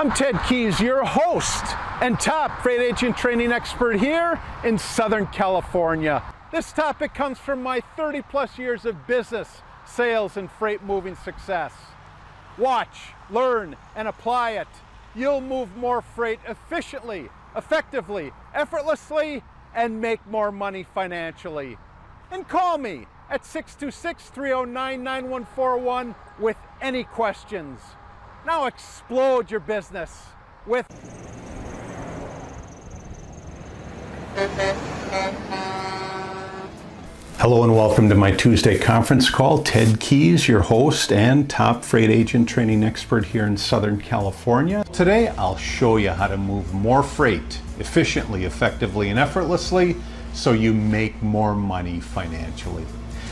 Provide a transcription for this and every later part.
I'm Ted Keys, your host and top freight agent training expert here in Southern California. This topic comes from my 30 plus years of business, sales, and freight moving success. Watch, learn, and apply it. You'll move more freight efficiently, effectively, effortlessly, and make more money financially. And call me at 626-309-9141 with any questions. Now explode your business with... Hello and welcome to my Tuesday conference call. Ted Keys, your host and top freight agent training expert here in Southern California. Today I'll show you how to move more freight efficiently, effectively, and effortlessly so you make more money financially.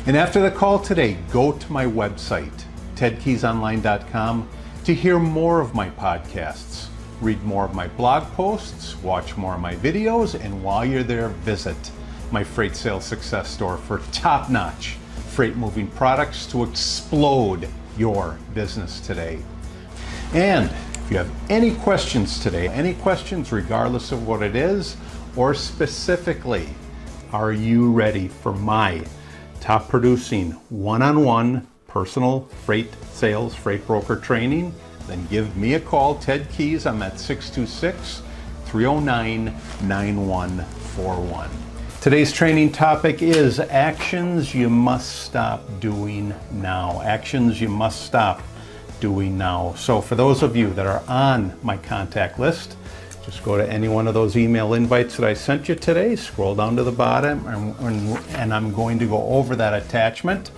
And after the call today, go to my website, tedkeysonline.com, to hear more of my podcasts, read more of my blog posts, watch more of my videos, and while you're there, visit my Freight Sales Success Store for top-notch freight moving products to explode your business today. And if you have any questions today, any questions regardless of what it is, or specifically, are you ready for my top producing one-on-one personal freight sales, freight broker training? Then give me a call, Ted Keys. I'm at 626-309-9141. Today's training topic is actions you must stop doing now. Actions you must stop doing now. So for those of you that are on my contact list, just go to any one of those email invites that I sent you today, scroll down to the bottom, and I'm going to go over that attachment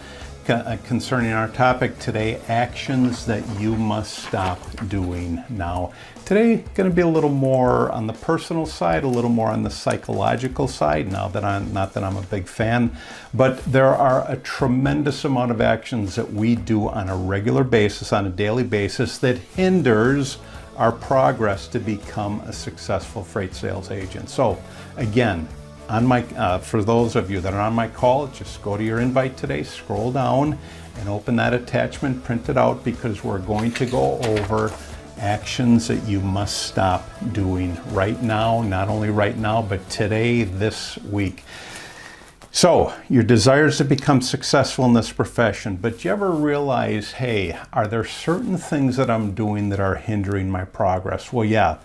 concerning our topic today, actions that you must stop doing now. Today, going to be a little more on the personal side, a little more on the psychological side, not that I'm a big fan, but there are a tremendous amount of actions that we do on a regular basis, on a daily basis, that hinders our progress to become a successful freight sales agent. So again, on my, for those of you that are on my call, just go to your invite today, scroll down and open that attachment, print it out, because we're going to go over actions that you must stop doing right now, not only right now, but today, this week. So, your desires to become successful in this profession, but you ever realize, hey, are there certain things that I'm doing that are hindering my progress? Well, yeah.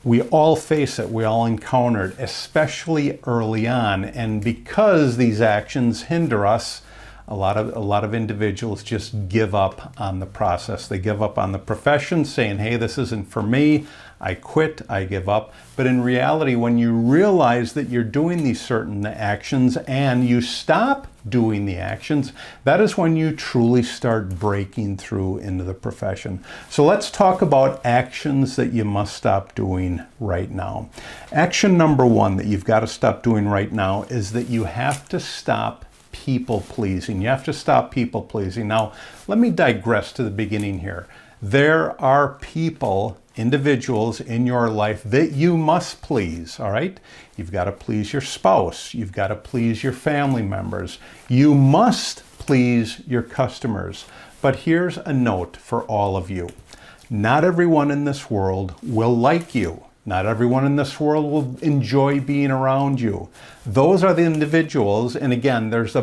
We all face it, we all encounter it, especially early on. And because these actions hinder us, a lot of individuals just give up on the process. They give up on the profession, saying, hey, this isn't for me. I quit, I give up. But in reality, when you realize that you're doing these certain actions and you stop doing the actions, that is when you truly start breaking through into the profession. So let's talk about actions that you must stop doing right now. Action number one that you've got to stop doing right now is that you have to stop people pleasing. You have to stop people pleasing. Now, let me digress to the beginning here. There are people, individuals in your life that you must please, all right? You've got to please your spouse. You've got to please your family members. You must please your customers. But here's a note for all of you. Not everyone in this world will like you. Not everyone in this world will enjoy being around you. Those are the individuals, and again, there's a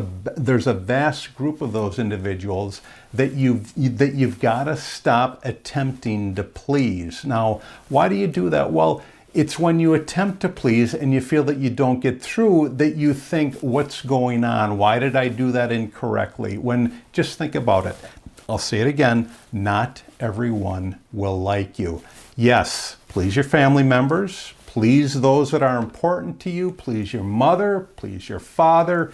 vast group of those individuals that you've got to stop attempting to please. Now, why do you do that? Well, it's when you attempt to please and you feel that you don't get through that you think, what's going on? Why did I do that incorrectly? When, just think about it. I'll say it again, not everyone will like you. Yes, please your family members, please those that are important to you, please your mother, please your father,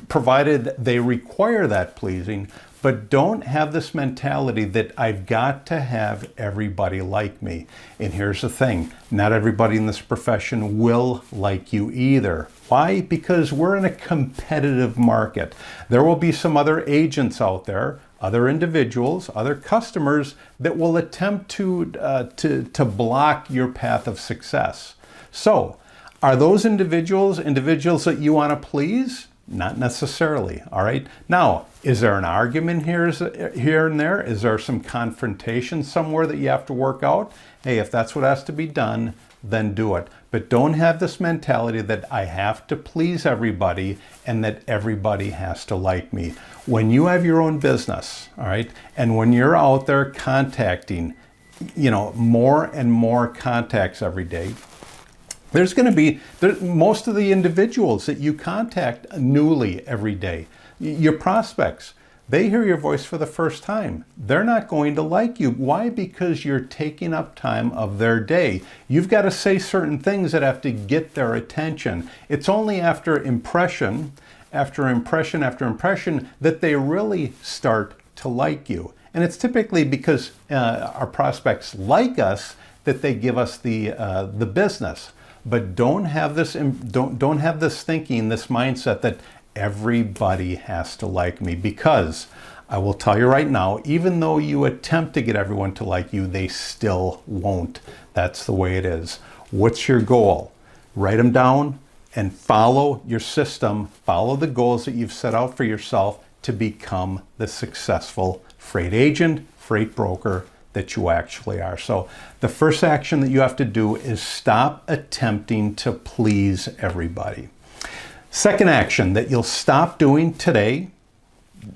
provided they require that pleasing, but don't have this mentality that I've got to have everybody like me. And here's the thing, not everybody in this profession will like you either. Why? Because we're in a competitive market. There will be some other agents out there, other individuals, other customers that will attempt to block your path of success. So, are those individuals that you want to please? Not necessarily, all right? Now, is there an argument here and there? Is there some confrontation somewhere that you have to work out? Hey, if that's what has to be done, then do it. But don't have this mentality that I have to please everybody and that everybody has to like me. When you have your own business, all right, and when you're out there contacting, more and more contacts every day, there's going to be most of the individuals that you contact newly every day, your prospects, they hear your voice for the first time. They're not going to like you. Why? Because you're taking up time of their day. You've got to say certain things that have to get their attention. It's only after impression, after impression, after impression that they really start to like you. And it's typically because our prospects like us that they give us the business. But don't have this thinking, this mindset that everybody has to like me, because I will tell you right now, even though you attempt to get everyone to like you, they still won't. That's the way it is. What's your goal? Write them down and follow your system, follow the goals that you've set out for yourself to become the successful freight agent, freight broker that you actually are. So the first action that you have to do is stop attempting to please everybody. Second action that you'll stop doing today,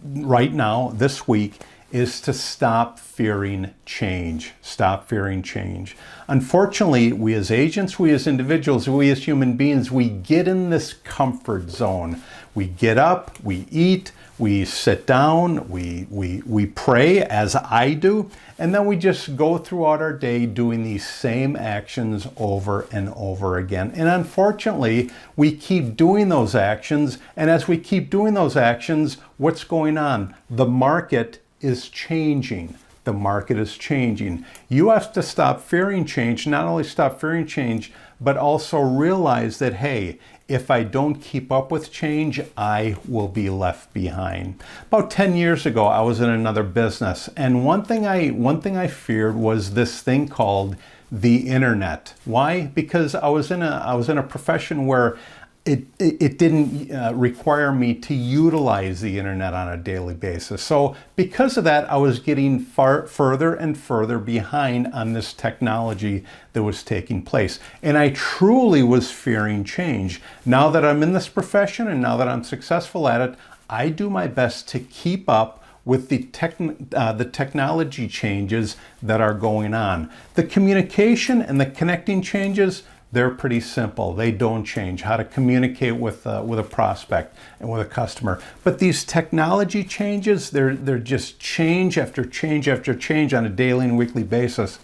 right now, this week, is to stop fearing change. Stop fearing change. Unfortunately, we as agents, we as individuals, we as human beings, we get in this comfort zone. We get up, we eat, we sit down, we pray, as I do, and then we just go throughout our day doing these same actions over and over again. And unfortunately, we keep doing those actions, and as we keep doing those actions, what's going on? The market is changing. The market is changing. You have to stop fearing change, not only stop fearing change, but also realize that, hey, if I don't keep up with change, I will be left behind. About 10 years ago, I was in another business, and one thing I feared was this thing called the internet. Why? Because I was in a profession where it didn't require me to utilize the internet on a daily basis. So because of that, I was getting further and further behind on this technology that was taking place. And I truly was fearing change. Now that I'm in this profession and now that I'm successful at it, I do my best to keep up with the technology changes that are going on. The communication and the connecting changes, they're pretty simple. They don't change. How to communicate with a prospect and with a customer. But these technology changes, they're just change after change after change on a daily and weekly basis,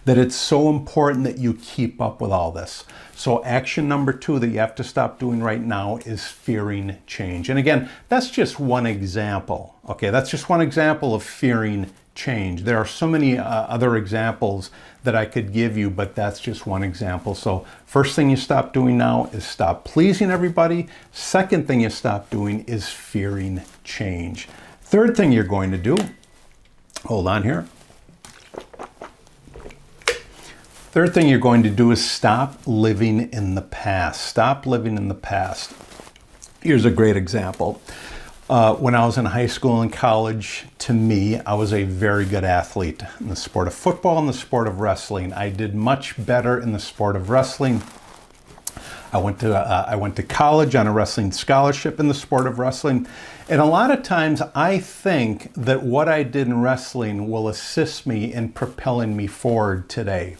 that it's so important that you keep up with all this. So action number 2 that you have to stop doing right now is fearing change. And again, that's just one example. Okay, that's just one example of fearing change. There are so many other examples that I could give you, but that's just one example. So first thing you stop doing now is stop pleasing everybody. Second thing you stop doing is fearing change. Third thing you're going to do, hold on here. Third thing you're going to do is stop living in the past. Stop living in the past. Here's a great example. When I was in high school and college, to me, I was a very good athlete in the sport of football and the sport of wrestling. I did much better in the sport of wrestling. I went to college on a wrestling scholarship in the sport of wrestling. And a lot of times I think that what I did in wrestling will assist me in propelling me forward today.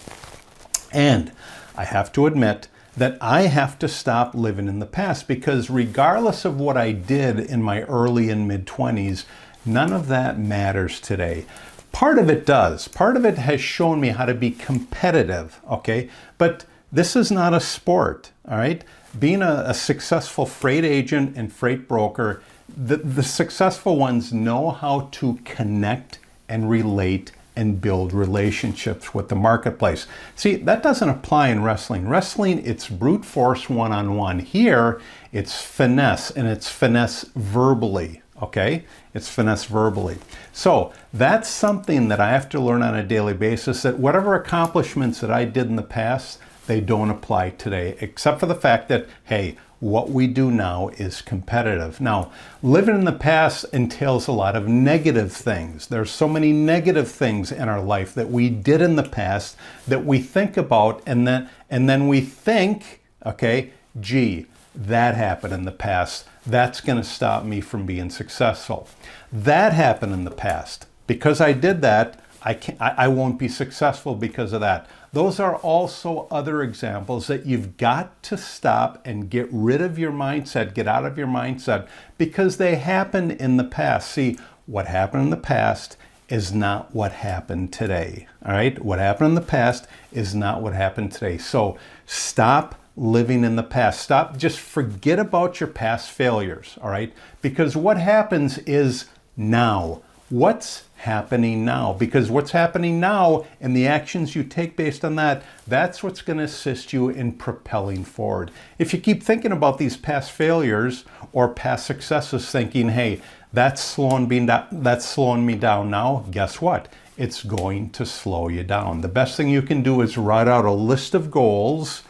And I have to admit that I have to stop living in the past, because regardless of what I did in my early and mid-20s, none of that matters today. Part of it does. Part of it has shown me how to be competitive, okay? But this is not a sport, all right? Being a successful freight agent and freight broker, the successful ones know how to connect and relate and build relationships with the marketplace. See, that doesn't apply in wrestling. Wrestling, it's brute force one-on-one. Here, it's finesse, and it's finesse verbally, okay? It's finesse verbally. So that's something that I have to learn on a daily basis, that whatever accomplishments that I did in the past, they don't apply today, except for the fact that, hey, What we do now is competitive. Now, living in the past entails a lot of negative things. There's so many negative things in our life that we did in the past that we think about, and then we think, okay, gee, that happened in the past. That's going to stop me from being successful. That happened in the past. Because I did that, I won't be successful because of that. Those are also other examples that you've got to stop and get rid of your mindset, get out of your mindset, because they happened in the past. See, what happened in the past is not what happened today. All right? What happened in the past is not what happened today. So stop living in the past. Stop, just forget about your past failures. All right? Because what happens is now. What's happening now? Because what's happening now and the actions you take based on that, that's what's going to assist you in propelling forward. If you keep thinking about these past failures or past successes, thinking, hey, that's slowing me down now, guess what? It's going to slow you down. The best thing you can do is write out a list of goals,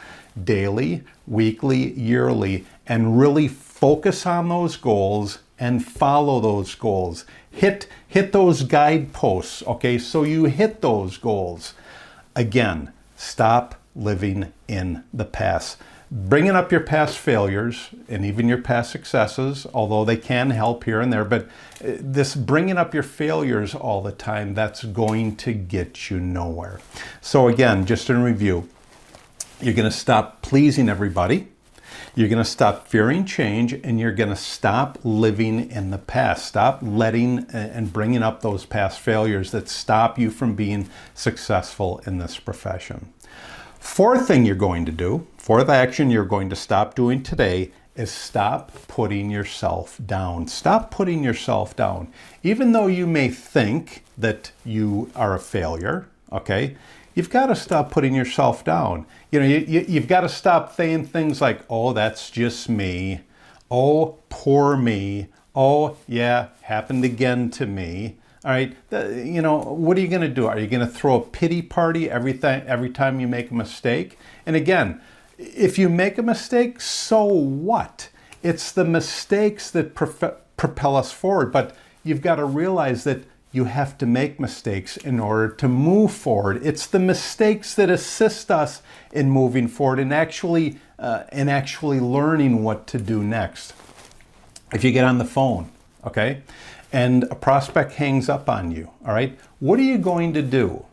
daily, weekly, yearly, and really focus on those goals and follow those goals. Hit those guideposts, okay? So you hit those goals. Again, stop living in the past. Bringing up your past failures and even your past successes, although they can help here and there, but this bringing up your failures all the time, that's going to get you nowhere. So again, just in review, you're going to stop pleasing everybody. You're going to stop fearing change, and you're going to stop living in the past. Stop letting and bringing up those past failures that stop you from being successful in this profession. Fourth thing you're going to do, fourth action you're going to stop doing today is stop putting yourself down. Stop putting yourself down. Even though you may think that you are a failure, okay? You've got to stop putting yourself down. You know, you've got to stop saying things like, oh, that's just me. Oh, poor me. Oh, yeah, happened again to me. All right, what are you going to do? Are you going to throw a pity party every time you make a mistake? And again, if you make a mistake, so what? It's the mistakes that propel us forward. But you've got to realize that you have to make mistakes in order to move forward. It's the mistakes that assist us in moving forward and actually learning what to do next. If you get on the phone, okay, and a prospect hangs up on you, all right, what are you going to do?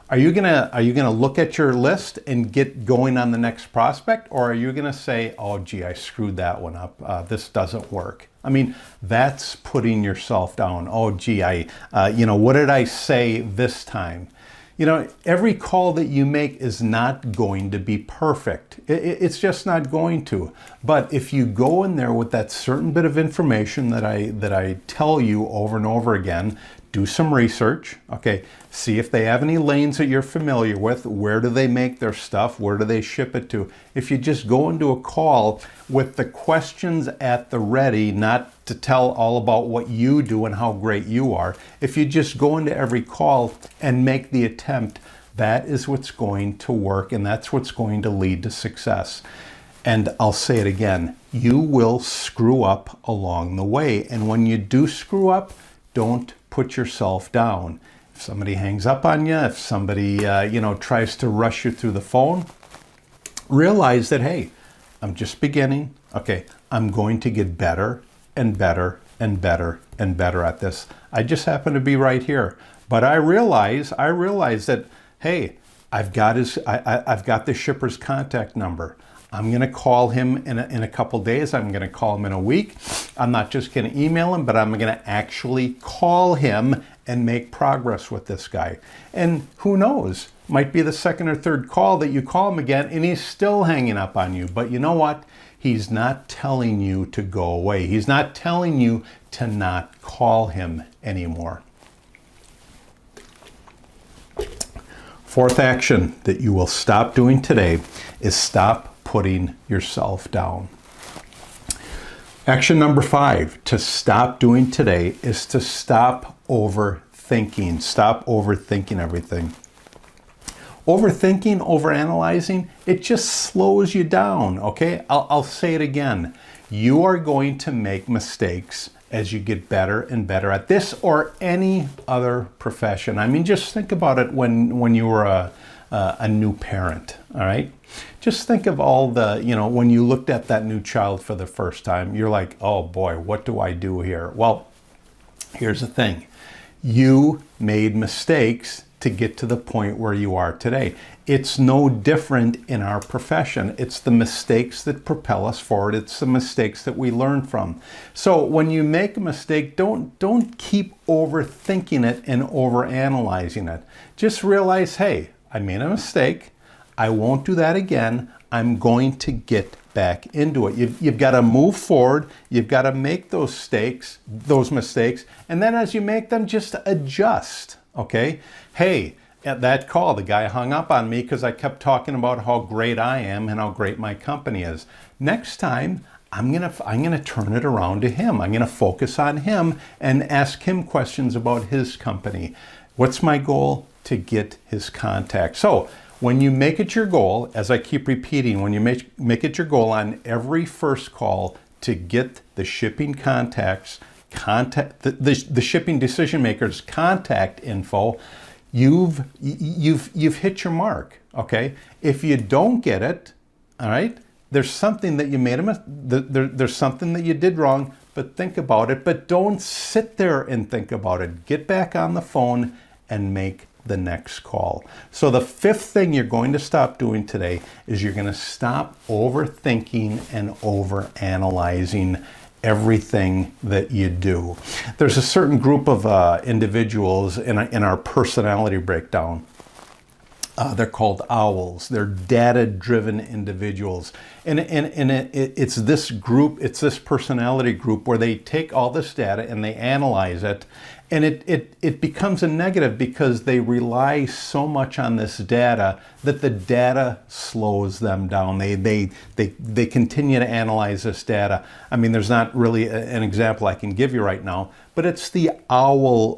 Are you gonna look at your list and get going on the next prospect, or are you gonna say, oh gee, I screwed that one up, this doesn't work? I mean, that's putting yourself down. Oh gee, what did I say this time? You know, every call that you make is not going to be perfect. It's just not going to. But if you go in there with that certain bit of information that I tell you over and over again, do some research, okay? See if they have any lanes that you're familiar with. Where do they make their stuff? Where do they ship it to? If you just go into a call with the questions at the ready, not to tell all about what you do and how great you are, if you just go into every call and make the attempt, that is what's going to work, and that's what's going to lead to success. And I'll say it again, you will screw up along the way. And when you do screw up, don't put yourself down. If somebody hangs up on you, if somebody tries to rush you through the phone, realize that, hey, I'm just beginning. Okay, I'm going to get better and better and better and better at this. I just happen to be right here. But I realize that, hey, I've got the shipper's contact number. I'm going to call him in a couple days. I'm going to call him in a week. I'm not just going to email him, but I'm going to actually call him and make progress with this guy. And who knows, might be the second or third call that you call him again and he's still hanging up on you. But you know what? He's not telling you to go away. He's not telling you to not call him anymore. Fourth action that you will stop doing today is stop putting yourself down. Action number 5 to stop doing today is to stop overthinking. Stop overthinking everything. Overthinking, overanalyzing, it just slows you down, okay? I'll say it again. You are going to make mistakes as you get better and better at this or any other profession. I mean, just think about it when you were a new parent, all right? Just think of all the, when you looked at that new child for the first time, you're like, oh boy, what do I do here? Well, here's the thing. You made mistakes to get to the point where you are today. It's no different in our profession. It's the mistakes that propel us forward. It's the mistakes that we learn from. So when you make a mistake, don't keep overthinking it and overanalyzing it. Just realize, hey, I made a mistake. I won't do that again. I'm going to get back into it. You've got to move forward. You've got to make those mistakes. And then as you make them, just adjust. Okay? Hey, at that call, the guy hung up on me because I kept talking about how great I am and how great my company is. Next time, I'm gonna turn it around to him. I'm gonna focus on him and ask him questions about his company. What's my goal? To get his contact. So when you make it your goal, as I keep repeating, when you make it your goal on every first call to get the shipping contacts, the shipping decision makers contact info, you've hit your mark. Okay, if you don't get it, all right, there's something that you made there's something that you did wrong, but think about it. But don't sit there and think about it. Get back on the phone and make the next call. So the fifth thing you're going to stop doing today is you're going to stop overthinking and overanalyzing everything that you do. There's a certain group of individuals in our personality breakdown. They're called owls. They're data-driven individuals. And it's this group, it's this personality group where they take all this data and they analyze it. And it becomes a negative because they rely so much on this data that the data slows them down. They continue to analyze this data. I mean, there's not really an example I can give you right now, but it's the owl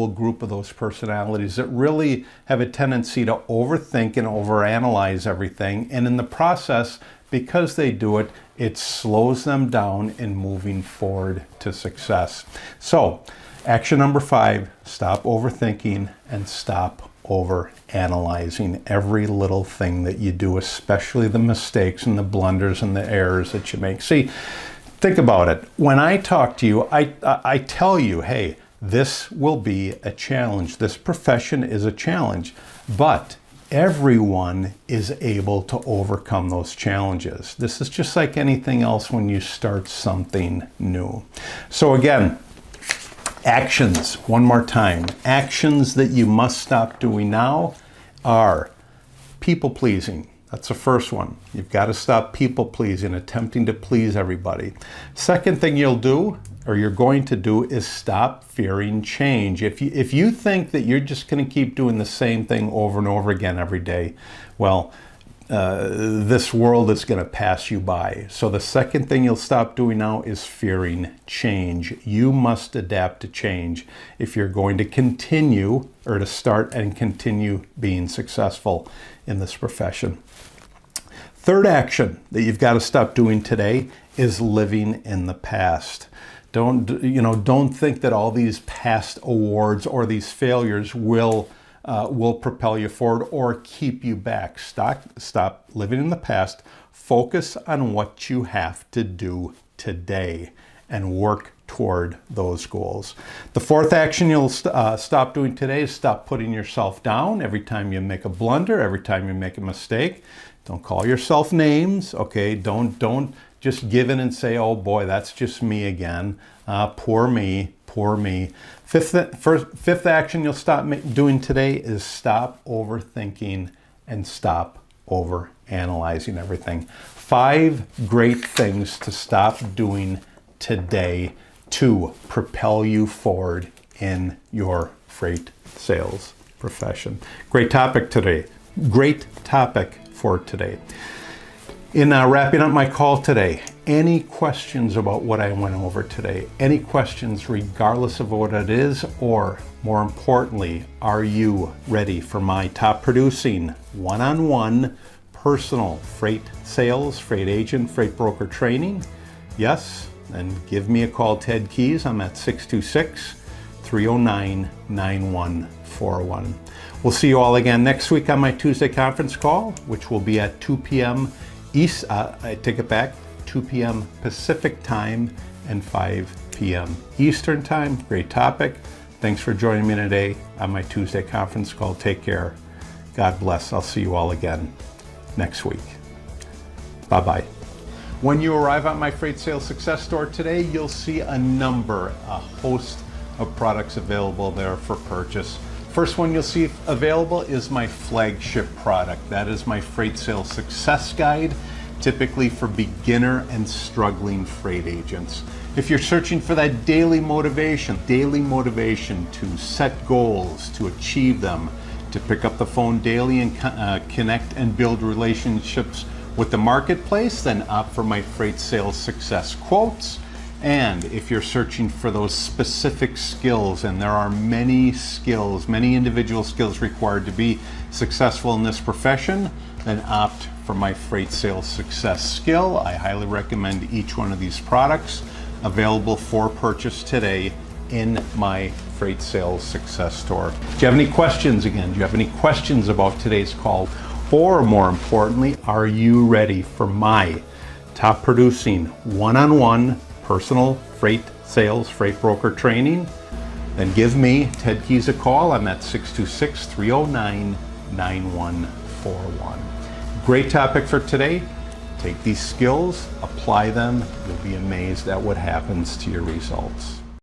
group of those personalities that really have a tendency to overthink and overanalyze everything. And in the process, because they do it, it slows them down in moving forward to success. So, action number 5, stop overthinking and stop overanalyzing every little thing that you do, especially the mistakes and the blunders and the errors that you make. See, think about it. When I talk to you, I tell you, hey, this will be a challenge. This profession is a challenge, but everyone is able to overcome those challenges. This is just like anything else when you start something new. So again, actions, one more time. Actions that you must stop doing now are people pleasing. That's the first one. You've got to stop people pleasing, attempting to please everybody. Second thing you'll do, or you're going to do, is stop fearing change. If you think that you're just going to keep doing the same thing over and over again every day, well, this world is going to pass you by. So the second thing you'll stop doing now is fearing change. You must adapt to change if you're going to continue, or to start and continue being successful in this profession. Third action that you've got to stop doing today is living in the past. Don't think that all these past awards or these failures will propel you forward or keep you back. Stop living in the past. Focus on what you have to do today and work toward those goals. The fourth action you'll stop doing today is stop putting yourself down every time you make a blunder, every time you make a mistake. Don't call yourself names, okay? Don't just give in and say, oh boy, that's just me again. Poor me, poor me. Fifth action you'll stop doing today is stop overthinking and stop overanalyzing everything. 5 great things to stop doing today to propel you forward in your freight sales profession. Great topic today. Great topic for today. In wrapping up my call today, any questions about what I went over today? Any questions regardless of what it is, or More importantly, are you ready for my top producing one-on-one personal freight sales, freight agent, freight broker training? Yes? Then give me a call, Ted Keys. I'm at 626-309-9141. We'll see you all again next week on my Tuesday conference call, which will be at 2 p.m. East, I take it back, 2 p.m. Pacific time and 5 p.m. Eastern time. Great topic. Thanks for joining me today on my Tuesday conference call. Take care. God bless. I'll see you all again next week. Bye-bye. When you arrive at my Freight Sales Success Store today, you'll see a host of products available there for purchase. First one you'll see available is my flagship product. That is my Freight Sales Success Guide, typically for beginner and struggling freight agents. If you're searching for that daily motivation to set goals, to achieve them, to pick up the phone daily and connect and build relationships with the marketplace, then opt for my Freight Sales Success Quotes. And if you're searching for those specific skills, and there are many skills, many individual skills required to be successful in this profession, then opt for my Freight Sales Success Skill. I highly recommend each one of these products, available for purchase today in my Freight Sales Success Store. Do you have any questions again? Do you have any questions about today's call? Or more importantly, are you ready for my top producing one-on-one personal freight sales, freight broker training? Then give me, Ted Keys, a call. I'm at 626-309-9141. Great topic for today. Take these skills, apply them. You'll be amazed at what happens to your results.